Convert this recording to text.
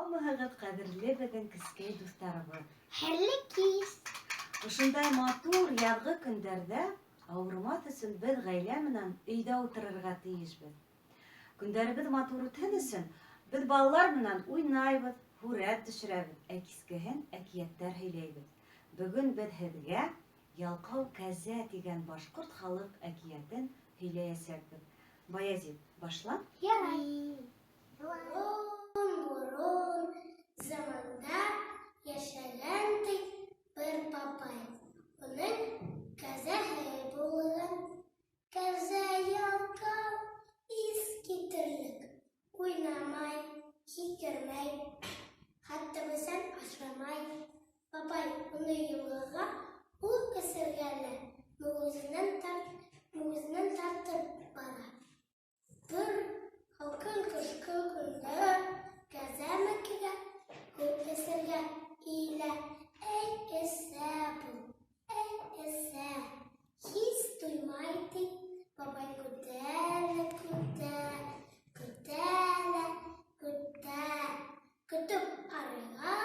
Камыһығыҙ ҡәҙерле беҙҙең кескәй дуҫтарыбыҙ. Хәрле кис. Ошондай матур яҙғы көндәрҙә ауырымаҫ өсөн беҙ ғаилә менән өйҙә ултырырға тейешбеҙ. Көндәребеҙ матур үтһен өсөн беҙ балалар менән уйнайбыҙ, һүрәт төшөрәбеҙ, ә кискеһен әкиәттәр һөйләйбеҙ. Бөгөн беҙ һеҙгә Ялҡау кәзә тигән башҡорт халыҡ әкиәтен һөйләйәсәкбеҙ. Баязит, башла. Ярай. Бурон заманда йәшәгән ди бер бабай. Уның кәзәһе булган. Кәзә ялҡау ис китерлек. Уйнамай, һикермәй, хатта бесән ашамай. Бабай уны йылғаға ул кесергәлә мөгөзөнән тартып бара. Бер һалҡын ҡышҡы көндә кәзә мәкегә һыу кесергә килә. Әй эсә бул, әй эсә, һис туймай ди. Бабай көтә, көтә, көтә, көтә. Көтөп арыға